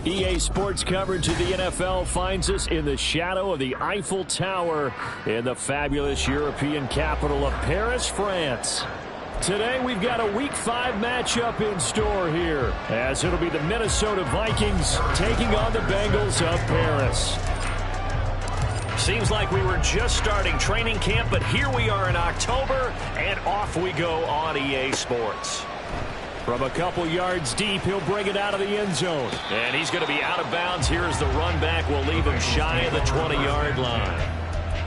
EA Sports coverage of the NFL finds us in the shadow of the Eiffel Tower in the fabulous European capital of Paris, France. Today we've got a Week 5 matchup in store here, as it'll be the Minnesota Vikings taking on the Bengals of Paris. Seems like we were just starting training camp, but here we are in October, and off we go on EA Sports. From a couple yards deep, he'll bring it out of the end zone. And he's going to be out of bounds here as the run back will leave him shy of the 20-yard line.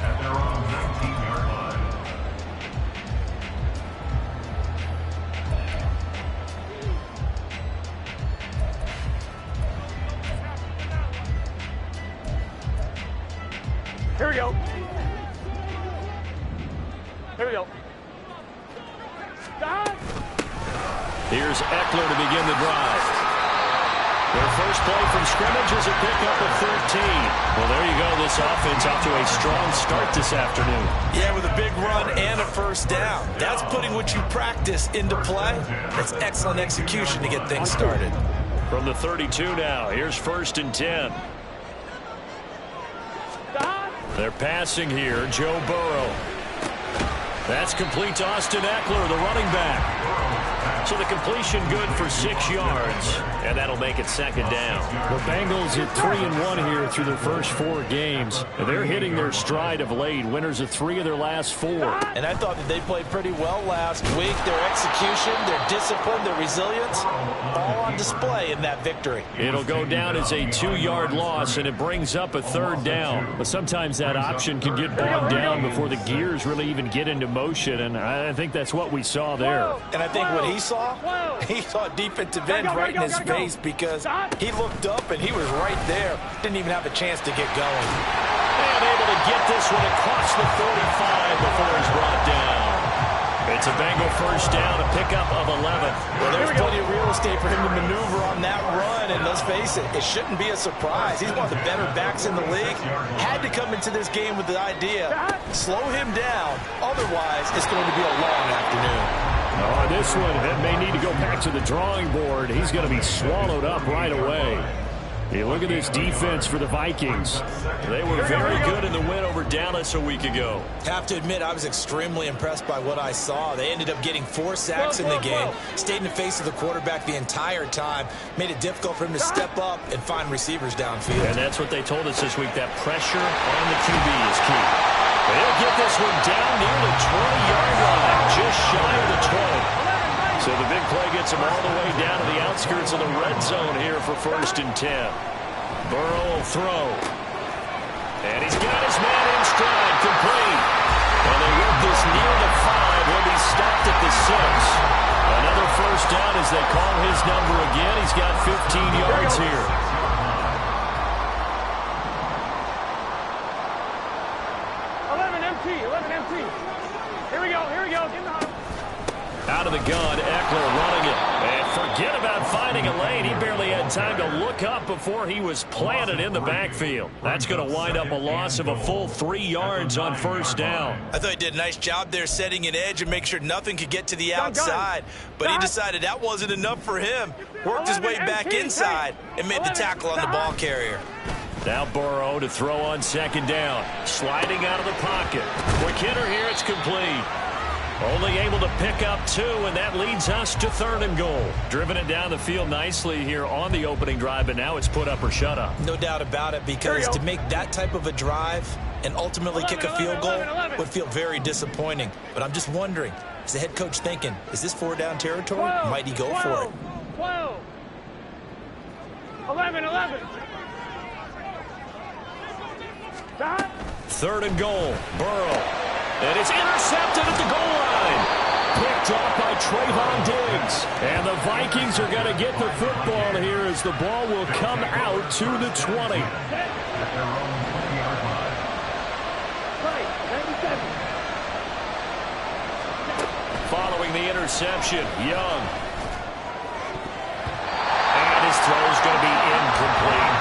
At their own 19-yard line. Here we go. Here we go. Stop. Here's Eckler to begin the drive. Their first play from scrimmage is a pickup of 13. Well, there you go. This offense off to a strong start this afternoon. Yeah, with a big run and a first down. That's putting what you practice into play. That's excellent execution to get things started. From the 32 now, here's 1st and 10. They're passing here, Joe Burrow. That's complete to Austin Eckler, the running back. So the completion good for 6 yards, and that'll make it 2nd down. The Bengals at 3-1 here through their first 4 games. They're hitting their stride of late, winners of 3 of their last 4. And I thought that they played pretty well last week. Their execution, their discipline, their resilience, all on display in that victory. It'll go down as a 2-yard loss, and it brings up a 3rd down. But sometimes that option can get bogged down before the gears really even get into motion, and I think that's what we saw there. And I think what he saw defensive end right in his face because he looked up and he was right there. Didn't even have a chance to get going. And able to get this one across the 45 before he's brought down. It's a Bengal first down, a pickup of 11. Well, there's plenty of real estate for him to maneuver on that run, and let's face it, it shouldn't be a surprise. He's one of the better backs in the league. Had to come into this game with the idea, slow him down, otherwise it's going to be a long afternoon. On this one, that may need to go back to the drawing board. He's going to be swallowed up right away. Hey, look at this defense for the Vikings. They were very good in the win over Dallas a week ago. Have to admit, I was extremely impressed by what I saw. They ended up getting 4 sacks in the game, stayed in the face of the quarterback the entire time, made it difficult for him to step up and find receivers downfield. And that's what they told us this week, that pressure on the QB is key. They'll get this one down near the 20-yard line, just shy of the 20. So the big play gets him all the way down to the outskirts of the red zone here for 1st and 10. Burrow will throw. And he's got his man in stride, complete. And they work this near the 5. He'll be stopped at the 6. Another first down as they call his number again. He's got 15 yards here. 11 empty. Here we go. Out of the gun, Eckler running it. And forget about finding a lane. He barely had time to look up before he was planted in the backfield. That's going to wind up a loss of a full 3 yards on 1st down. I thought he did a nice job there setting an edge and make sure nothing could get to the outside. But he decided that wasn't enough for him. Worked his way back inside and made the tackle on the ball carrier. Now Burrow to throw on 2nd down. Sliding out of the pocket. Quick hitter here, it's complete. Only able to pick up 2, and that leads us to 3rd and goal. Driven it down the field nicely here on the opening drive, but now it's put up or shut up. No doubt about it, because to make that type of a drive and ultimately kick a field goal would feel very disappointing. But I'm just wondering, is the head coach thinking, is this 4-down territory? Might he go for it? 12. 11. 3rd and goal, Burrow. And it's intercepted at the goal line. Picked off by Trayvon Diggs. And the Vikings are going to get the football here as the ball will come out to the 20. Following the interception, Young. And his throw is going to be incomplete.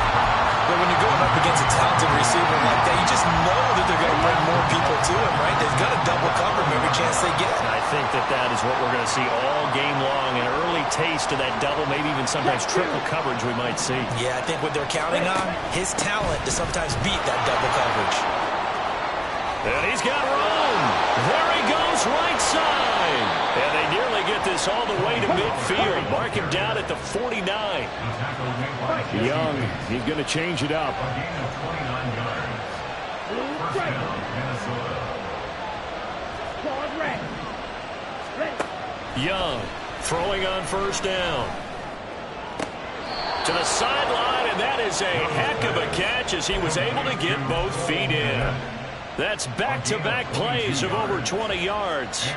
But when you're going up against a talented receiver like that, you just know that they're going to bring more people to him, right? They've got to double cover him every chance they they get. I think that is what we're going to see all game long. An early taste of that double, maybe even sometimes triple coverage we might see. Yeah, I think what they're counting on, his talent to sometimes beat that double coverage. And he's got room. There he goes, right side. And they nearly get this all the way to midfield. Mark him down at the 49. Young, he's going to change it up. Young throwing on first down. To the sideline, and that is a heck of a catch as he was able to get both feet in. That's back-to-back plays of over 20 yards.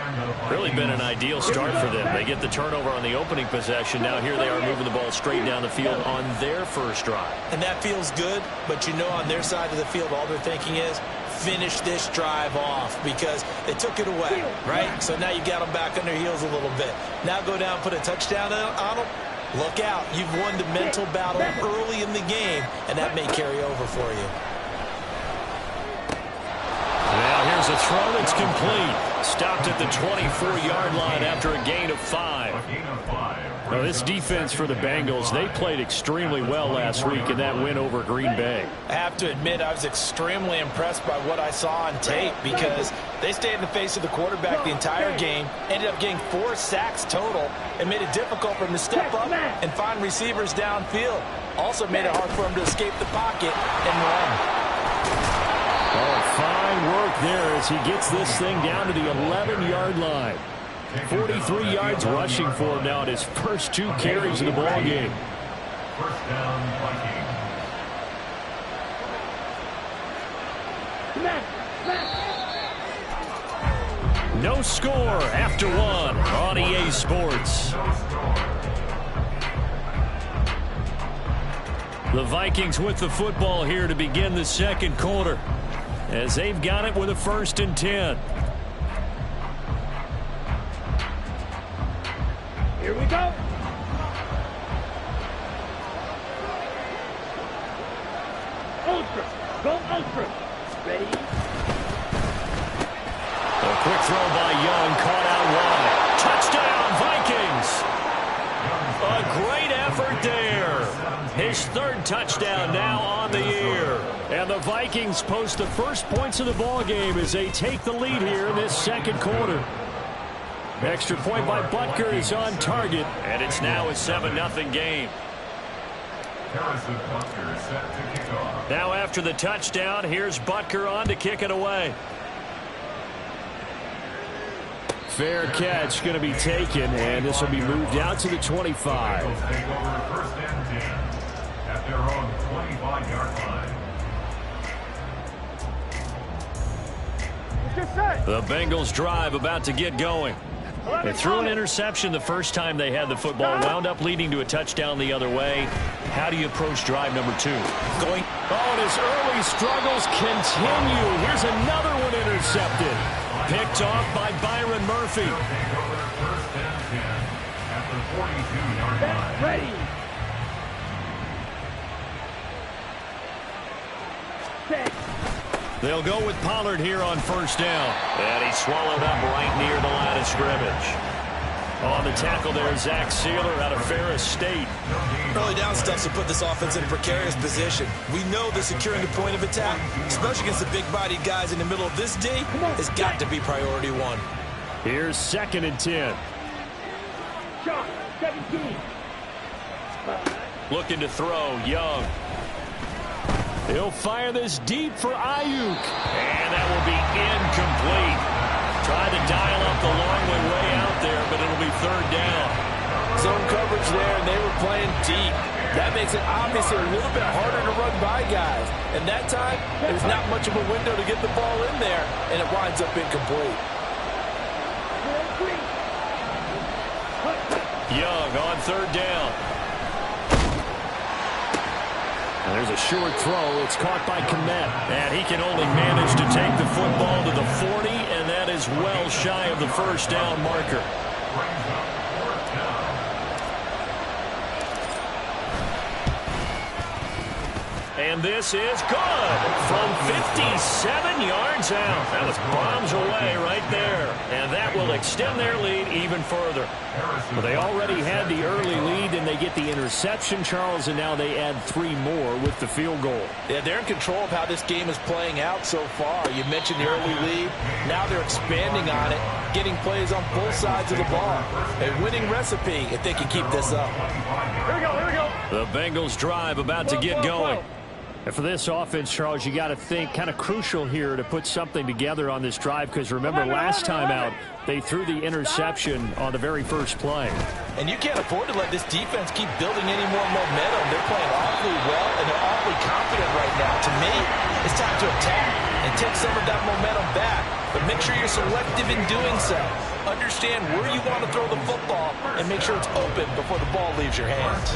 Really been an ideal start for them. They get the turnover on the opening possession. Now here they are moving the ball straight down the field on their first drive. And that feels good, but you know on their side of the field all they're thinking is finish this drive off because they took it away, right? So now you got them back on their heels a little bit. Now go down and put a touchdown on them. Look out. You've won the mental battle early in the game, and that may carry over for you. Now here's a throw that's complete. Stopped at the 24-yard line after a gain of 5. Now this defense for the Bengals, they played extremely well last week in that win over Green Bay. I have to admit I was extremely impressed by what I saw on tape because they stayed in the face of the quarterback the entire game, ended up getting 4 sacks total, and made it difficult for him to step up and find receivers downfield. Also made it hard for him to escape the pocket and run. Oh, fine work there as he gets this thing down to the 11-yard line. 43 yards rushing for him now in his first 2 carries of the ball game. First down, Vikings. No score after 1 on EA Sports. The Vikings with the football here to begin the second quarter as they've got it with a 1st and 10. Here we go. Ultra. Go ultra. Ready? A quick throw by Young, caught out wide. Touchdown, Vikings. A great effort there. His 3rd touchdown now on the year. And the Vikings post the first points of the ball game as they take the lead here in this second quarter. Extra point by Butker is on target. And it's now a 7-0 game. Now after the touchdown, here's Butker on to kick it away. Fair catch going to be taken, and this will be moved out to the 25. Take over 1st and 10 at their own 25-yard line. The Bengals drive about to get going. They threw an interception the first time they had the football, wound up leading to a touchdown the other way. How do you approach drive number 2? Going. Oh, and his early struggles continue. Here's another one intercepted. Picked off by Byron Murphy. Take over 1st and 10 at the 42-yard line. Ready. They'll go with Pollard here on first down. And he swallowed up right near the line of scrimmage. On the tackle there, Zach Sealer out of Ferris State. Early down stuff to put this offense in a precarious position. We know that securing the point of attack, especially against the big-bodied guys in the middle of this D, has got to be priority 1. Here's 2nd and 10. Shot. 17. Looking to throw, Young. He'll fire this deep for Ayuk. And that will be incomplete. Tried to dial up the long way out there, but it'll be 3rd down. Zone coverage there, and they were playing deep. That makes it obviously a little bit harder to run by guys. And that time, there's not much of a window to get the ball in there, and it winds up incomplete. Young on 3rd down. And there's a short throw. It's caught by Kmet. And he can only manage to take the football to the 40, and that is well shy of the first down marker. And this is good from 57 yards out. That was bombs away right there. And that will extend their lead even further. Well, they already had the early lead, and they get the interception, Charles, and now they add 3 more with the field goal. Yeah, they're in control of how this game is playing out so far. You mentioned the early lead. Now they're expanding on it, getting plays on both sides of the ball. A winning recipe if they can keep this up. Here we go, here we go. The Bengals drive about to get going. And for this offense, Charles, you got to think kind of crucial here to put something together on this drive, because remember last time out, they threw the interception on the very first play. And you can't afford to let this defense keep building any more momentum. They're playing awfully well, and they're awfully confident right now. To me, it's time to attack and take some of that momentum back. But make sure you're selective in doing so. Understand where you want to throw the football and make sure it's open before the ball leaves your hands.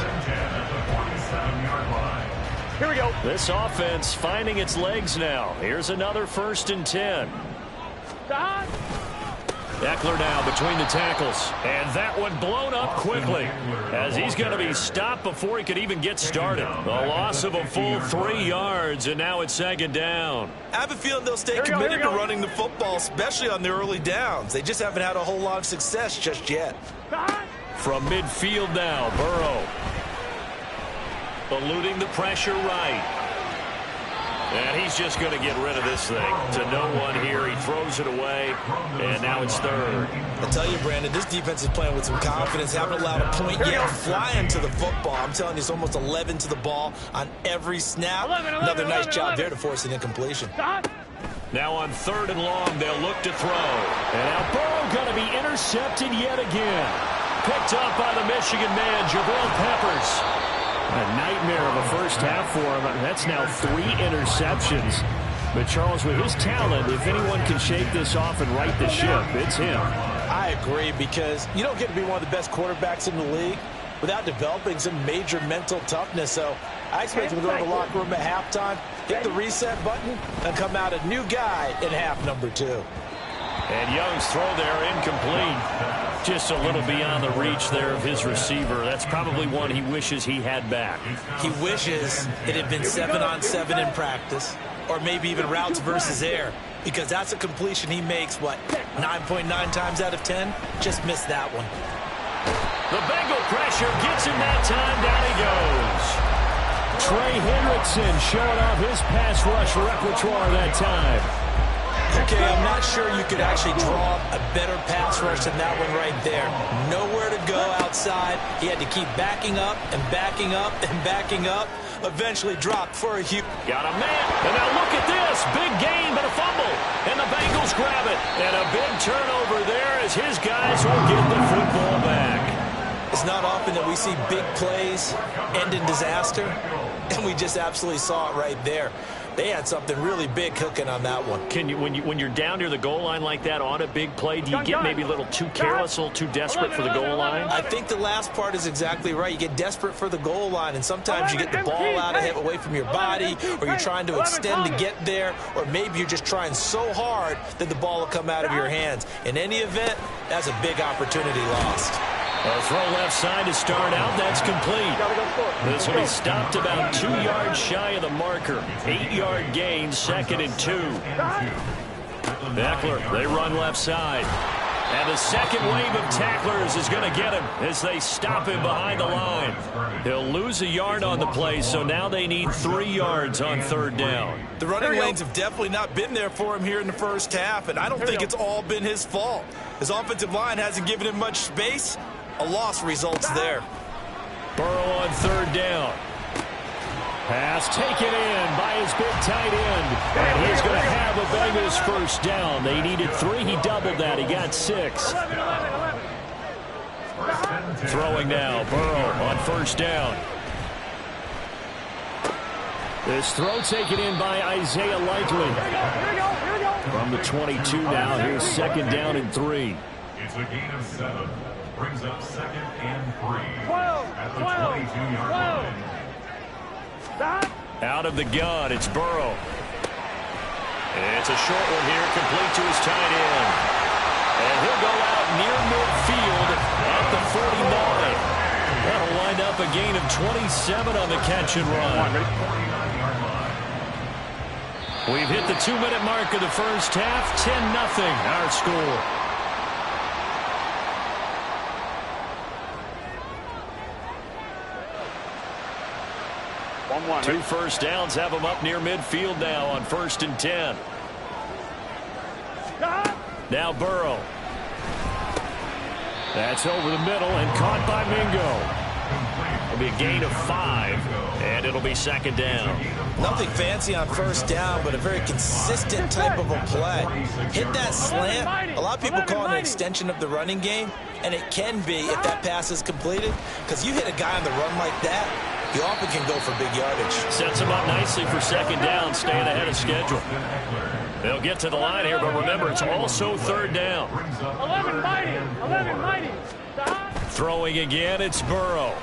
Here we go. This offense finding its legs now. Here's another 1st and 10. Stop. Eckler now between the tackles. And that one blown up quickly, as he's going to be stopped before he could even get started. The loss of a full 3 yards, and now it's 2nd down. I have a feeling they'll stay committed to running the football, especially on the early downs. They just haven't had a whole lot of success just yet. From midfield now, Burrow. Eluding the pressure right. And he's just going to get rid of this thing to no one here. He throws it away, and now it's 3rd. I tell you, Brandon, this defense is playing with some confidence. Haven't allowed a point yet. Flying to the football. I'm telling you, it's almost 11 to the ball on every snap. Another nice job there to force an incompletion. Now on 3rd and long, they'll look to throw. And now Burrow going to be intercepted yet again. Picked up by the Michigan man, Jabril Peppers. A nightmare of a first half for him. That's now 3 interceptions. But, Charles, with his talent, if anyone can shake this off and right the ship, it's him. I agree, because you don't get to be one of the best quarterbacks in the league without developing some major mental toughness. So I expect him to go to the locker room at halftime, hit the reset button, and come out a new guy in half number 2. And Young's throw there incomplete. Just a little beyond the reach there of his receiver. That's probably one he wishes he had back. He wishes it had been 7-on-7 in practice, or maybe even routes versus air, because that's a completion he makes, 9.9 times out of 10? Just missed that one. The Bengal pressure gets him that time. Down he goes. Trey Hendrickson showing off his pass rush repertoire that time. Okay, I'm not sure you could actually draw a better pass rush than that one right there. Nowhere to go outside. He had to keep backing up and backing up and backing up. Eventually dropped for a huge... Got a man. And now look at this. Big gain, but a fumble. And the Bengals grab it. And a big turnover there as his guys will get the football back. It's not often that we see big plays end in disaster. And we just absolutely saw it right there. They had something really big cooking on that one. Can you, when you're down near the goal line like that on a big play, do you get maybe a little too careless, a little too desperate for the goal line? I think the last part is exactly right. You get desperate for the goal line, and sometimes you get the ball out ahead away from your body, or you're trying to extend to get there, or maybe you're just trying so hard that the ball will come out of your hands. In any event, that's a big opportunity lost. A throw left side to start out. That's complete. This will be stopped about 2 yards shy of the marker. 8-yard gain, 2nd and 2. Eckler, they run left side. And the second wave of tacklers is going to get him as they stop him behind the line. He'll lose a yard on the play, so now they need 3 yards on 3rd down. The running lanes have definitely not been there for him here in the first half, and I don't think it's all been his fault. His offensive line hasn't given him much space. A loss results there. Burrow on 3rd down. Pass taken in by his big tight end. And he's going to have a Bengals first down. They needed 3. He doubled that. He got 6. Throwing now. Burrow on 1st down. This throw taken in by Isaiah Likely. From the 22 now. Here's 2nd down and 3. It's a gain of 7. Brings up 2nd and 3 at the 22-yard line. Out of the gun, it's Burrow. It's a short one here, complete to his tight end. And he'll go out near midfield at the 49. That'll wind up a gain of 27 on the catch and run. We've hit the 2-minute mark of the first half. 10-0 our score. Two first downs have them up near midfield now on 1st and 10. Now Burrow. That's over the middle and caught by Mingo. It'll be a gain of 5, and it'll be 2nd down. Nothing fancy on 1st down, but a very consistent type of a play. Hit that slant. A lot of people call it an extension of the running game, and it can be if that pass is completed, because you hit a guy on the run like that, you often can go for big yardage. Sets him up nicely for 2nd down, staying ahead of schedule. They'll get to the line here, but remember, it's also 3rd down. 11 mighty. Throwing again, it's Burrow.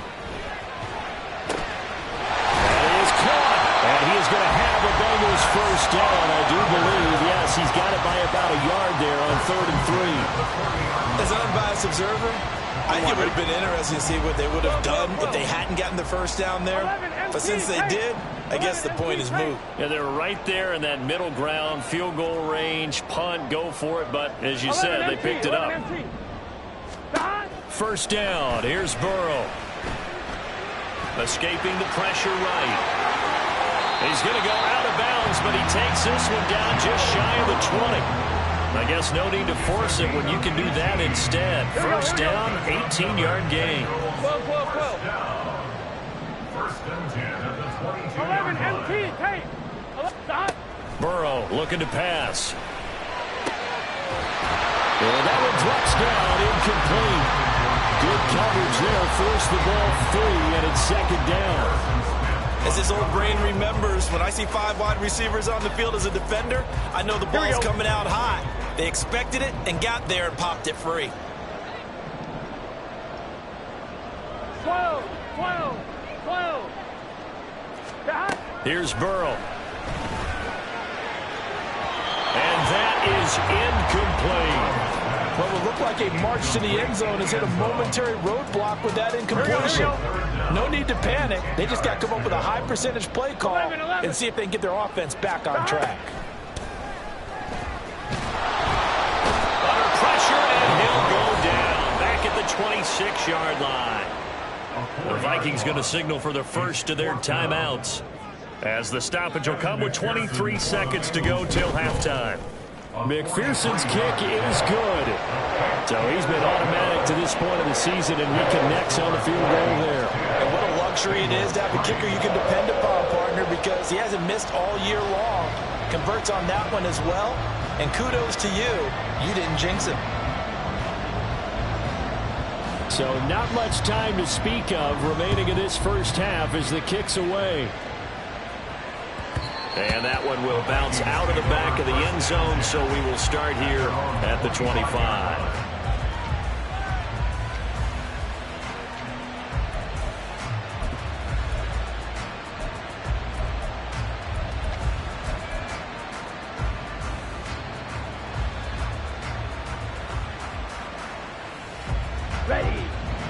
That is caught, and he is going to have a Bengals 1st down, I do believe. Yes, he's got it by about a yard there on 3rd and 3. As an unbiased observer, I think it would have been interesting to see what they would have done if they hadn't gotten the 1st down there. But since they did, I guess the point is moot. Yeah, they're right there in that middle ground, field goal range, punt, go for it. But as you said, they picked it up. 1st down, here's Burrow. Escaping the pressure right. He's going to go out of bounds, but he takes this one down just shy of the 20. I guess no need to force it when you can do that instead. 1st down, 18-yard gain. 12. 11 MT, tape. Burrow looking to pass. And that one drops down, incomplete. Good coverage there, forced the ball free, and it's 2nd down. As his old brain remembers, when I see 5 wide receivers on the field as a defender, I know the ball's coming out hot. They expected it and got there and popped it free. 12. Here's Burrow. And that is incomplete. Well, it looked like a march to the end zone has hit a momentary roadblock with that incompletion. No need to panic. They just got to come up with a high percentage play call and see if they can get their offense back on track. Under pressure, and he'll go down back at the 26-yard line. The Vikings going to signal for the first of their timeouts, as the stoppage will come with 23 seconds to go till halftime. McPherson's kick is good. So he's been automatic to this point of the season, and he connects on the field goal there. And what a luxury it is to have a kicker you can depend upon, partner, because he hasn't missed all year long. Converts on that one as well. And kudos to you. You didn't jinx him. So not much time to speak of remaining in this first half as the kick's away. And that one will bounce out of the back of the end zone, so we will start here at the 25.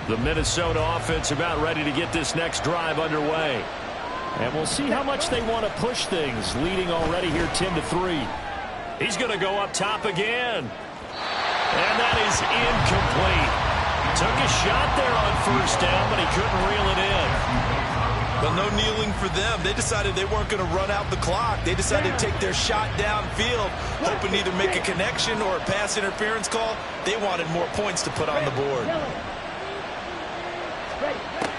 The Minnesota offense about ready to get this next drive underway. And we'll see how much they want to push things, leading already here 10-3. He's going to go up top again. And that is incomplete. Took a shot there on 1st down, but he couldn't reel it in. But no kneeling for them. They decided they weren't going to run out the clock. They decided to take their shot downfield, hoping to either make a connection or a pass interference call. They wanted more points to put on the board.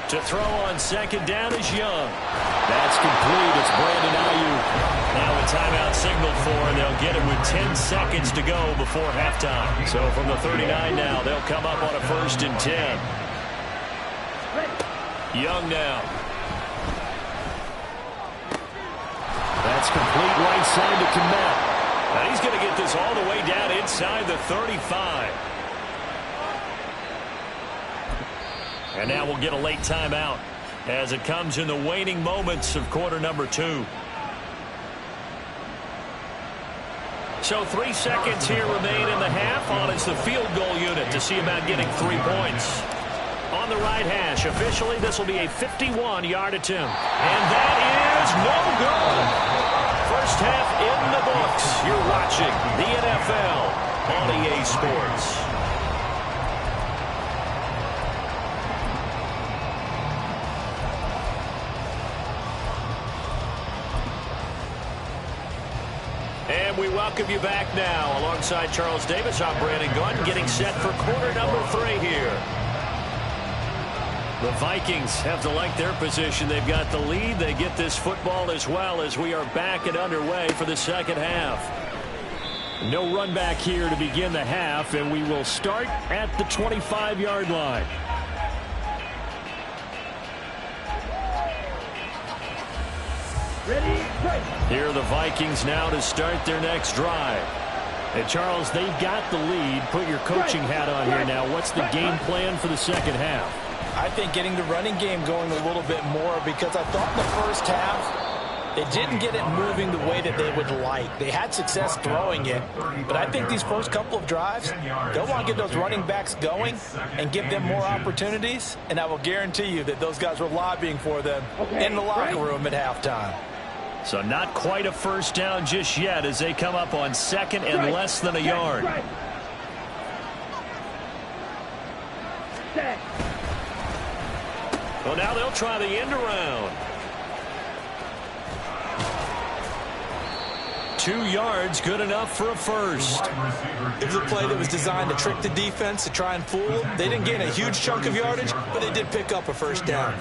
To throw on 2nd down is Young. That's complete. It's Brandon Ayuk. Now a timeout signaled for, and they'll get it with 10 seconds to go before halftime. So from the 39 now, they'll come up on a 1st and 10. Young now. That's complete right side to Komet. Now he's going to get this all the way down inside the 35. And now we'll get a late timeout as it comes in the waning moments of quarter number 2. So 3 seconds here remain in the half. On is the field goal unit to see about getting 3 points. On the right hash, officially this will be a 51-yard attempt. And that is no good. First half in You're watching the NFL on EA Sports. And we welcome you back now. Alongside Charles Davis, I'm Brandon Gunn, getting set for quarter number 3 here. The Vikings have to like their position. They've got the lead. They get this football as well as we are back and underway for the second half. No run back here to begin the half, and we will start at the 25-yard line. Here are the Vikings now to start their next drive. And Charles, they've got the lead. Put your coaching hat on here now. What's the game plan for the second half? I think getting the running game going a little bit more, because I thought in the first half they didn't get it moving the way that they would like. They had success throwing it, but I think these first couple of drives, they'll want to get those running backs going and give them more opportunities, and I will guarantee you that those guys were lobbying for them in the locker room at halftime. So not quite a first down just yet as they come up on second and less than a yard. Well, now they'll try the end around. 2 yards, good enough for a first. It was a play that was designed to trick the defense, to try and fool them. They didn't gain a huge chunk of yardage, but they did pick up a first down.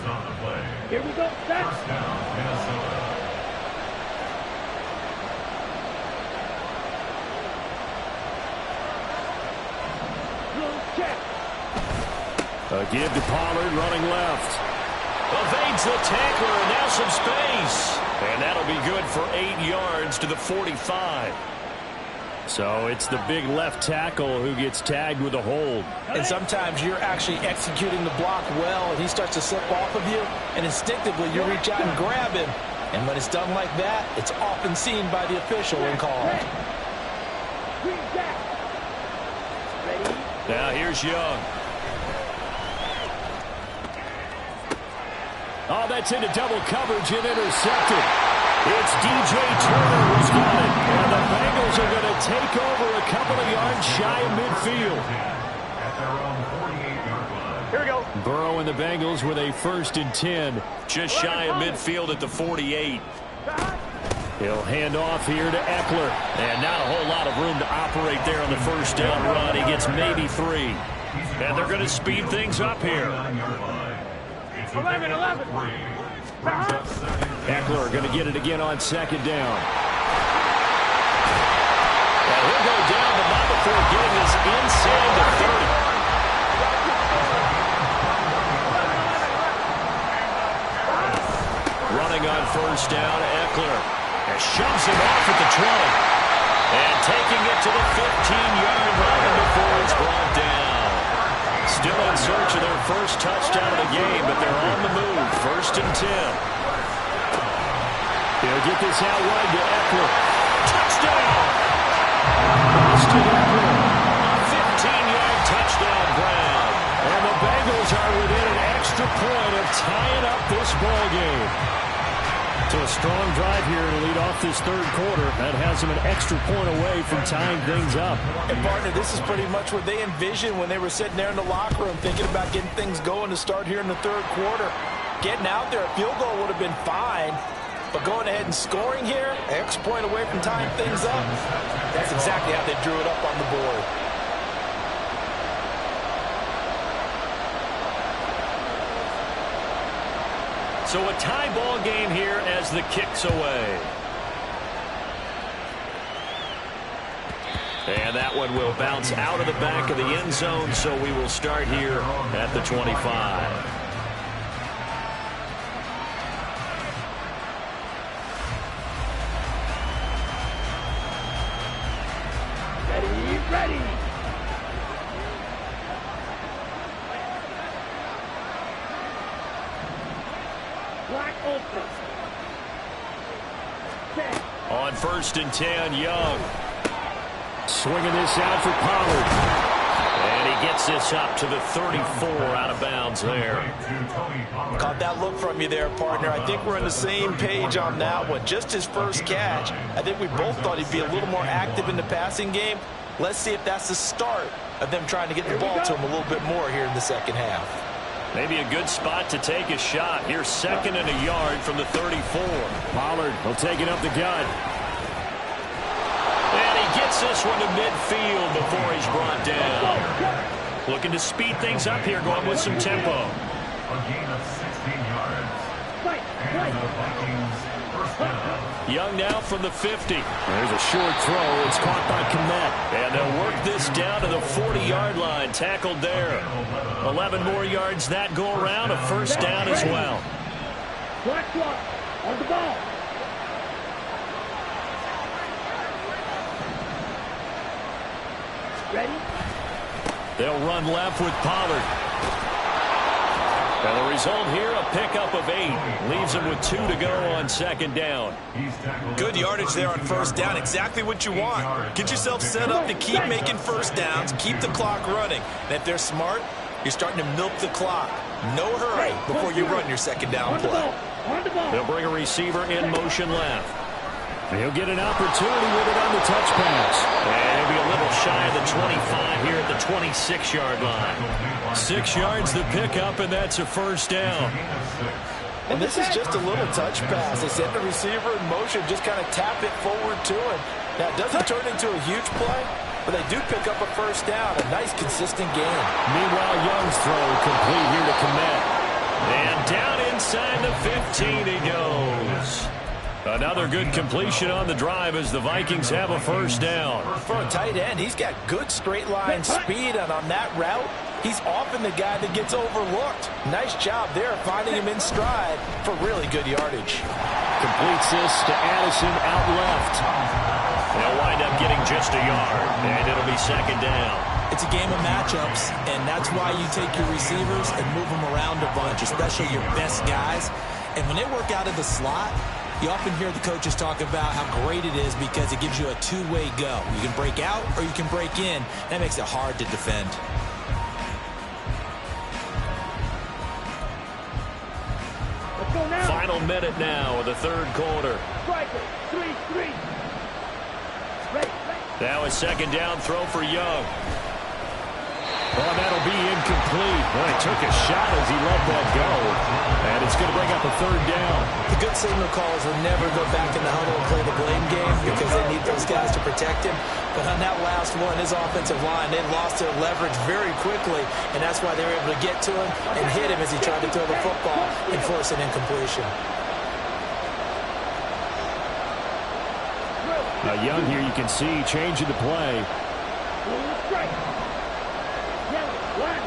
Here we go, set. A give to Pollard, running left. Evades the tackler, and now some space. And that'll be good for 8 yards to the 45. So it's the big left tackle who gets tagged with a hold. And sometimes you're actually executing the block well, and he starts to slip off of you, and instinctively you reach out and grab him. And when it's done like that, it's often seen by the official and called. Now here's Young. Oh, that's into double coverage and intercepted. It's DJ Turner who's got it. And the Bengals are going to take over a couple of yards shy of midfield. Here we go. Burrow and the Bengals with a 1st and 10. Just shy of midfield at the 48. He'll hand off here to Eckler. And not a whole lot of room to operate there on the first down run. He gets maybe 3. And they're going to speed things up here. 11. Eckler going to get it again on 2nd down. And he'll go down, but not before getting this inside the 30. Running on first down, Eckler. And shoves him off at the 20. And taking it to the 15-yard line before it's brought down. Still in search of their first touchdown of the game, but they're on the move. 1st and 10. He'll get this out wide to Eckler. Touchdown! Austin Eckler. A 15-yard touchdown grab. And the Bengals are within an extra point of tying up this ball game. So a strong drive here to lead off this 3rd quarter. That has them an extra point away from tying things up. And, partner, this is pretty much what they envisioned when they were sitting there in the locker room thinking about getting things going to start here in the 3rd quarter. Getting out there, a field goal would have been fine. But going ahead and scoring here, an extra point away from tying things up, that's exactly how they drew it up on the board. So a tie ball game here as the kick's away. And that one will bounce out of the back of the end zone, so we will start here at the 25. Ready. Black ultra. On 1st and 10, Young. Swinging this out for Pollard. And he gets this up to the 34 out of bounds there. Caught that look from you there, partner. I think we're on the same page on that one. Just his first catch. I think we both thought he'd be a little more active in the passing game. Let's see if that's the start of them trying to get the ball to him a little bit more here in the second half. Maybe a good spot to take a shot. Here's 2nd and a yard from the 34. Pollard will take it up the gut. And he gets this one to midfield before he's brought down. Looking to speed things up here, going with some tempo. A gain of 16 yards. And the Vikings first down. Young now from the 50. There's a short throw. It's caught by Kmet. And they'll work this down to the 40-yard line. Tackled there. 11 more yards that go around. A first down as well. Black clock on the ball. Ready? They'll run left with Pollard. And the result here, a pickup of 8. Leaves them with 2 to go on 2nd down. Good yardage there on first down. Exactly what you want. Get yourself set up to keep making first downs. Keep the clock running. And if they're smart, you're starting to milk the clock. No hurry before you run your second down play. They'll bring a receiver in motion left. He'll get an opportunity with it on the touch pass. And he'll be a little shy of the 25 here at the 26-yard line. 6 yards the pickup, and that's a first down. And this is just a little touch pass. They set the receiver in motion, just kind of tap it forward to him. Now, it doesn't turn into a huge play, but they do pick up a first down. A nice, consistent gain. Meanwhile, Young's throw complete here to Kmet. And down inside the 15 he goes. Another good completion on the drive as the Vikings have a first down. For a tight end, he's got good straight line speed, and on that route, he's often the guy that gets overlooked. Nice job there finding him in stride for really good yardage. Completes this to Addison out left. They'll wind up getting just a yard, and it'll be 2nd down. It's a game of matchups, and that's why you take your receivers and move them around a bunch, especially your best guys. And when they work out of the slot, you often hear the coaches talk about how great it is because it gives you a two-way go. You can break out or you can break in. That makes it hard to defend. Let's go now. Final minute now of the 3rd quarter. Striker, 3-3. Ready. Now a 2nd down throw for Young. Well, that'll be incomplete. Well, he took a shot as he let that go. And it's going to bring up a 3rd down. The good signal callers will never go back in the huddle and play the blame game because they need those guys to protect him. But on that last one, his offensive line, they lost their leverage very quickly, and that's why they were able to get to him and hit him as he tried to throw the football and force an incompletion. Young here, you can see changing the play. Strike. Yellow, black,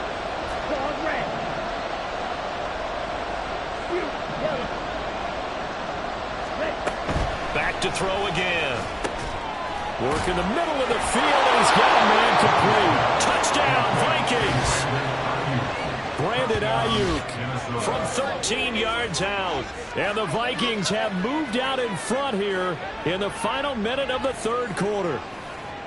dog red. Yellow. Red. Back to throw again. Work in the middle of the field, and he's got a man complete. Touchdown, Vikings. Brandon Ayuk from 13 yards out. And the Vikings have moved out in front here in the final minute of the 3rd quarter.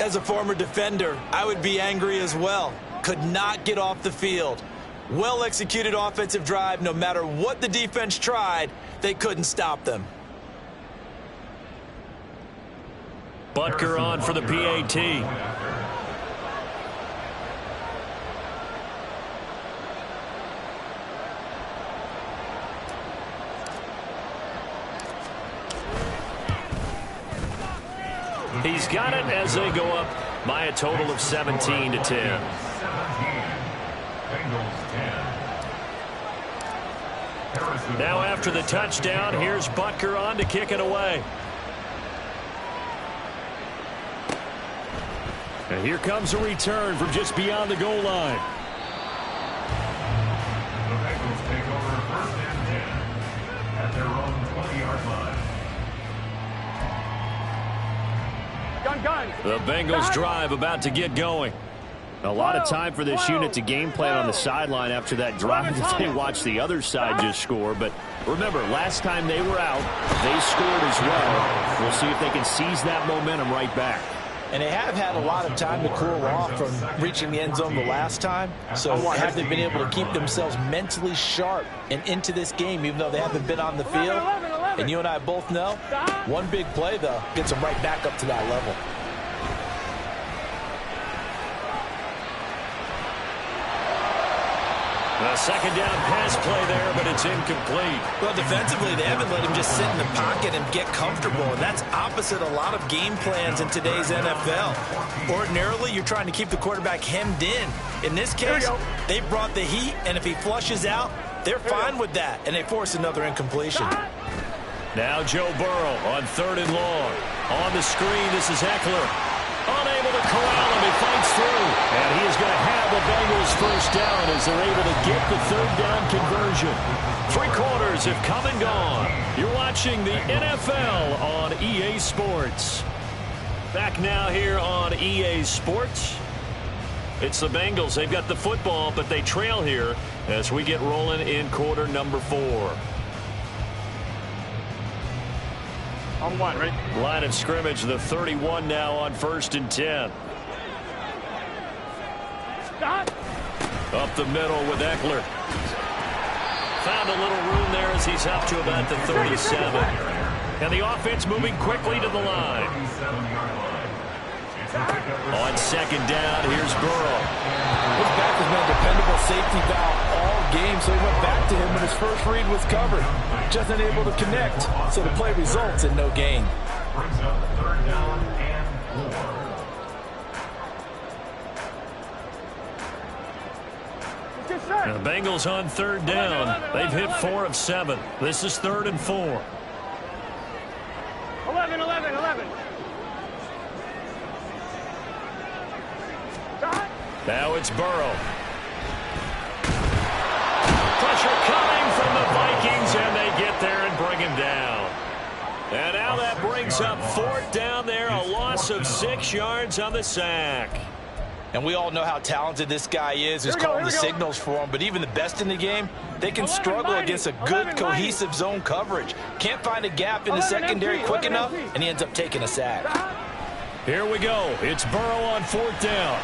As a former defender, I would be angry as well. Could not get off the field. Well-executed offensive drive. No matter what the defense tried, they couldn't stop them. Butker on for the PAT. He's got it as they go up by a total of 17 to 10. Now after the touchdown, here's Butker on to kick it away. And here comes a return from just beyond the goal line. The Bengals take over 1st and 10 at their own 20-yard line. Gun. The Bengals drive about to get going. A lot of time for this unit to game plan on the sideline after that drive that they watched the other side just score. But remember, last time they were out, they scored as well. We'll see if they can seize that momentum right back. And they have had a lot of time to cool off from reaching the end zone the last time. So have they been able to keep themselves mentally sharp and into this game, even though they haven't been on the field? And you and I both know, one big play, though, gets them right back up to that level. A second down pass play there, but it's incomplete. Well, defensively, they haven't let him just sit in the pocket and get comfortable, and that's opposite a lot of game plans in today's NFL. Ordinarily, you're trying to keep the quarterback hemmed in. In this case, they brought the heat, and if he flushes out, they're fine with that, and they force another incompletion. Now Joe Burrow on 3rd and long. On the screen, this is Eckler. Unable to corral him, he fights through. And he is going to have the Bengals first down as they're able to get the 3rd down conversion. 3 quarters have come and gone. You're watching the NFL on EA Sports. Back now here on EA Sports. It's the Bengals. They've got the football, but they trail here as we get rolling in quarter number 4. On 1, ready? Line of scrimmage, the 31 now on 1st and 10. Stop. Up the middle with Eckler. Found a little room there as he's up to about the 37. And the offense moving quickly to the line. On 2nd down, here's Burrow. His back has been a dependable safety valve all game, so he went back to him when his first read was covered. Just unable to connect, so the play results in no gain. Brings up 3rd down and 4. And the Bengals on 3rd down. They've hit 4 of 7. This is 3rd and 4. 11. Now it's Burrow. Pressure coming from the Vikings, and they get there and bring him down. And now that brings up 4th down there, a loss of 6 yards on the sack. And we all know how talented this guy is, who's calling the signals for him. But even the best in the game, they can struggle against a good, cohesive zone coverage. Can't find a gap in the secondary quick enough, and he ends up taking a sack. Here we go. It's Burrow on 4th down.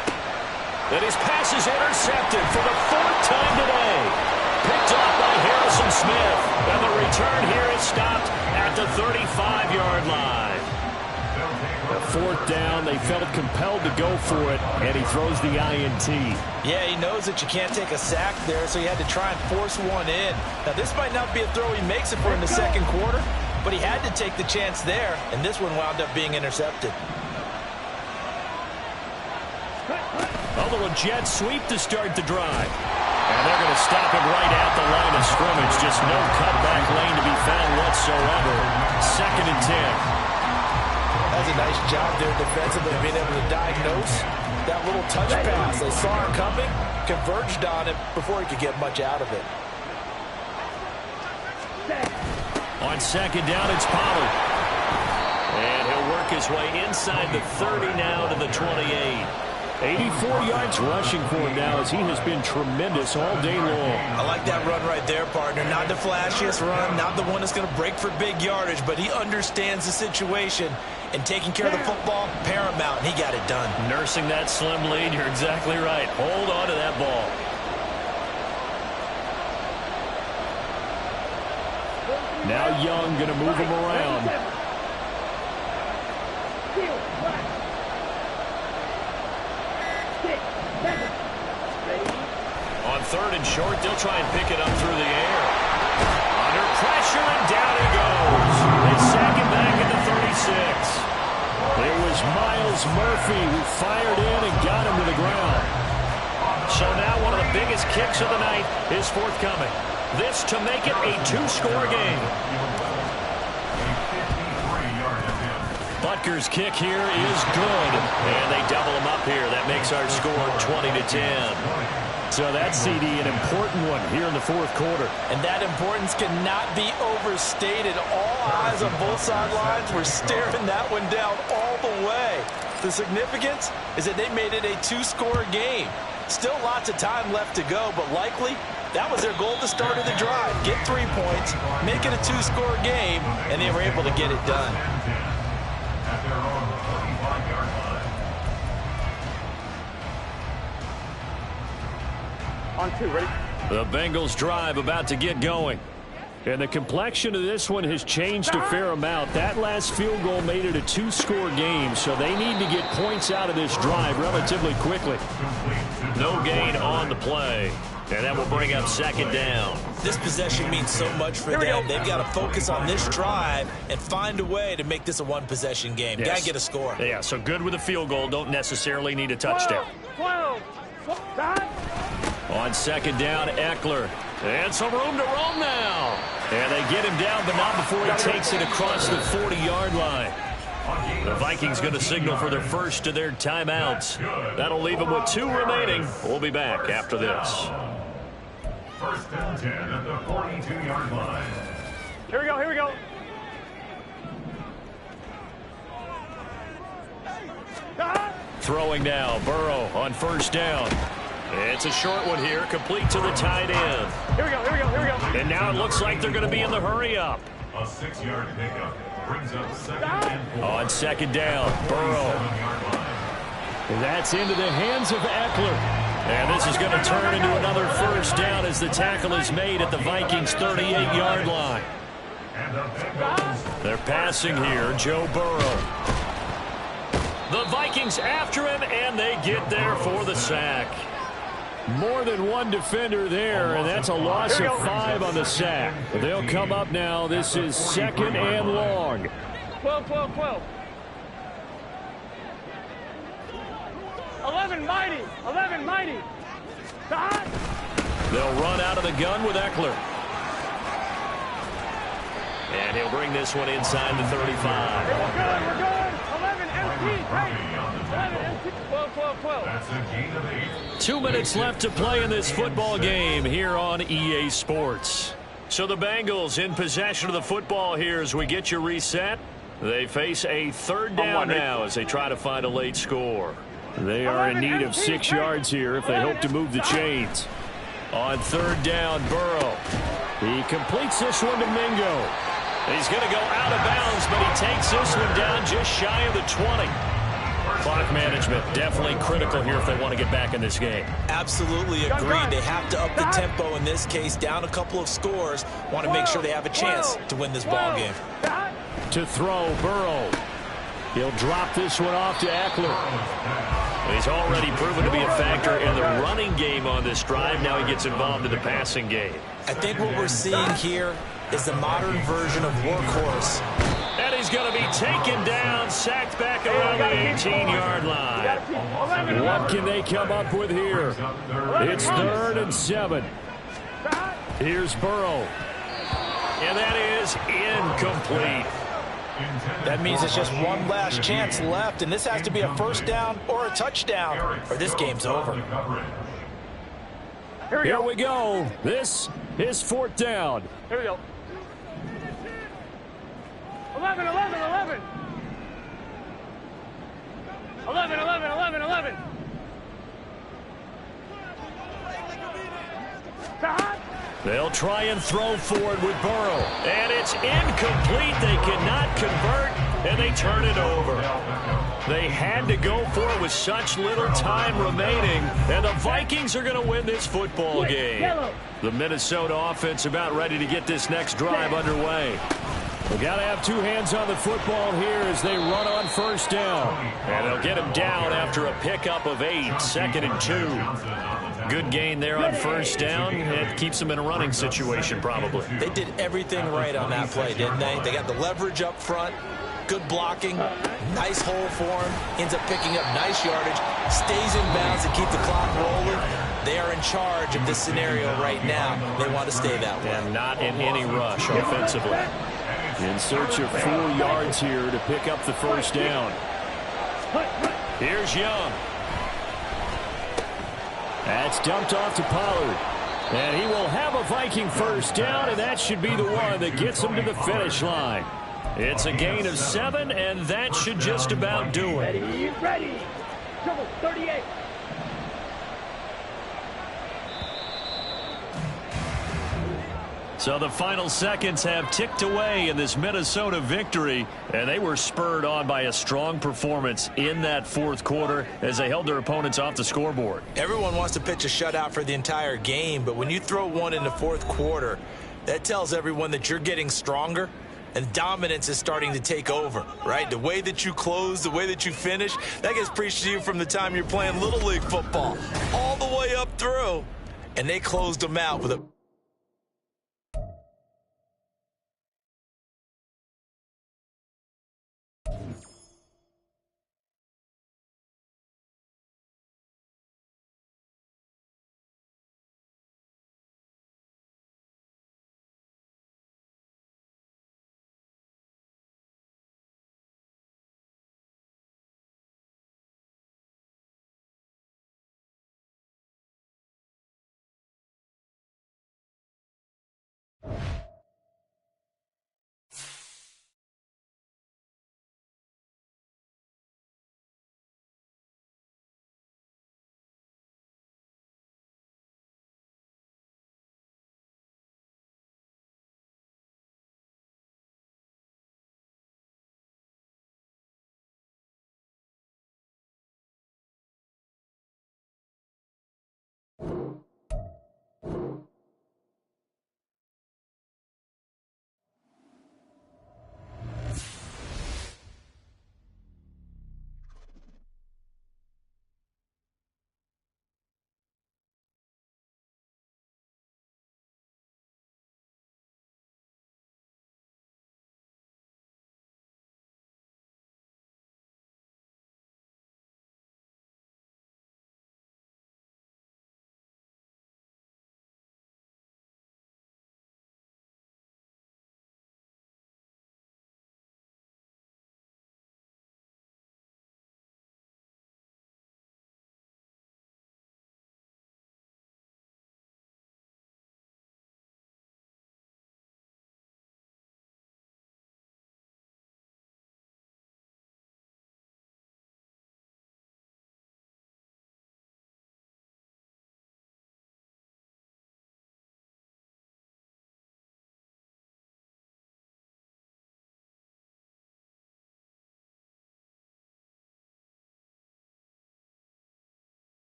And his pass is intercepted for the 4th time today. Picked off by Harrison Smith. And the return here is stopped at the 35-yard line. The 4th down, they felt compelled to go for it, and he throws the INT. Yeah, he knows that you can't take a sack there, so he had to try and force one in. Now, this might not be a throw he makes it for in the 2nd quarter, but he had to take the chance there, and this one wound up being intercepted. A little jet sweep to start the drive. And they're going to stop him right at the line of scrimmage. Just no cutback lane to be found whatsoever. 2nd and 10. That's a nice job there defensively, being able to diagnose that little touch pass. They saw it coming, converged on it before he could get much out of it. On 2nd down, it's Pollard. And he'll work his way inside the 30 now to the 28. 84 yards rushing for him now as he has been tremendous all day long. I like that run right there, partner. Not the flashiest run, not the one that's going to break for big yardage, but he understands the situation, and taking care of the football, paramount, and he got it done. Nursing that slim lead, you're exactly right. Hold on to that ball. Now Young going to move him around. On 3rd and short, they'll try and pick it up through the air. Under pressure, and down he goes. They sack him back at the 36. It was Miles Murphy who fired in and got him to the ground. So now one of the biggest kicks of the night is forthcoming. This to make it a 2-score game. Butker's kick here is good. And they double him up here. That makes our score 20-10. So that CD, an important one here in the 4th quarter. And that importance cannot be overstated. All eyes on both sidelines were staring that one down all the way. The significance is that they made it a 2-score game. Still lots of time left to go, but likely that was their goal at the start of the drive. Get 3 points, make it a 2-score game, and they were able to get it done. On 2, ready? The Bengals drive about to get going. And the complexion of this one has changed a fair amount. That last field goal made it a 2-score game, so they need to get points out of this drive relatively quickly. No gain on the play. And that will bring up second down. This possession means so much for them. They've got to focus on this drive and find a way to make this a one-possession game. Yes. Got to get a score. Yeah, so good with a field goal. Don't necessarily need a touchdown. 12. On second down, Eckler. And some room to roam now. And they get him down, but not before he takes it across the 40-yard line. The Vikings going to signal for their first of their timeouts. That'll leave them with 2 remaining. We'll be back after this. First and 10 at the 42-yard line. Here we go, here we go. Throwing now, Burrow on first down. It's a short one here, complete to the tight end. Here we go, here we go, here we go. And now it looks like they're going to be in the hurry-up. A 6-yard pickup brings up second and 4. On second down, Burrow. That's into the hands of Eckler. And this is going to turn into another first down as the tackle is made at the Vikings' 38-yard line. They're passing here, Joe Burrow. The Vikings after him, and they get there for the sack. More than one defender there, and that's a loss of 5 on the sack. They'll come up now. This is second and long. 12, 12, 12. 11 mighty, 11 mighty. Stop. They'll run out of the gun with Eckler. And he'll bring this one inside the 35. We're good, we're good. 11 empty, right. 11 empty. 12, 12, 12. That's a gain of 8. 2 minutes left to play in this football game here on EA Sports. So the Bengals in possession of the football here as we get you reset. They face a third down now as they try to find a late score. They are in need of 6 yards here if they hope to move the chains. On third down, Burrow. He completes this one to Mingo. He's going to go out of bounds, but he takes this one down just shy of the 20. Clock management definitely critical here if they want to get back in this game. Absolutely agreed. They have to up the tempo in this case, down a couple of scores. Want to make sure they have a chance to win this ball game. To throw, Burrow. He'll drop this one off to Eckler. He's already proven to be a factor in the running game on this drive. Now he gets involved in the passing game. I think what we're seeing here is the modern version of workhorse. And he's going to be taken down, sacked back around the 18-yard line. What can they come up with here? It's 3rd and 7. Here's Burrow. And that is incomplete. That means it's just one last chance left, and this has to be a first down or a touchdown, or this game's over. Here we go. This is 4th down. Here we go. 11, 11, 11. 11, 11, 11, 11. Stop. They'll try and throw forward with Burrow. And it's incomplete. They cannot convert, and they turn it over. They had to go for it with such little time remaining, and the Vikings are going to win this football game. The Minnesota offense about ready to get this next drive underway. We've got to have 2 hands on the football here as they run on first down. And they'll get him down after a pickup of 8, 2nd and 2. Good gain there on first down. It keeps them in a running situation probably. They did everything right on that play, didn't they? They got the leverage up front, good blocking, nice hole for him, ends up picking up nice yardage, stays in bounds to keep the clock rolling. They are in charge of this scenario right now. They want to stay that way. And not in any rush offensively. In search of 4 yards here to pick up the first down. Here's Young. That's dumped off to Pollard. And he will have a Viking first down, and that should be the one that gets him to the finish line. It's a gain of 7, and that should just about do it. Ready. Double 38. So the final seconds have ticked away in this Minnesota victory, and they were spurred on by a strong performance in that fourth quarter as they held their opponents off the scoreboard. Everyone wants to pitch a shutout for the entire game, but when you throw one in the fourth quarter, that tells everyone that you're getting stronger and dominance is starting to take over, right? The way that you close, the way that you finish, that gets preached to you from the time you're playing Little League football all the way up through, and they closed them out with a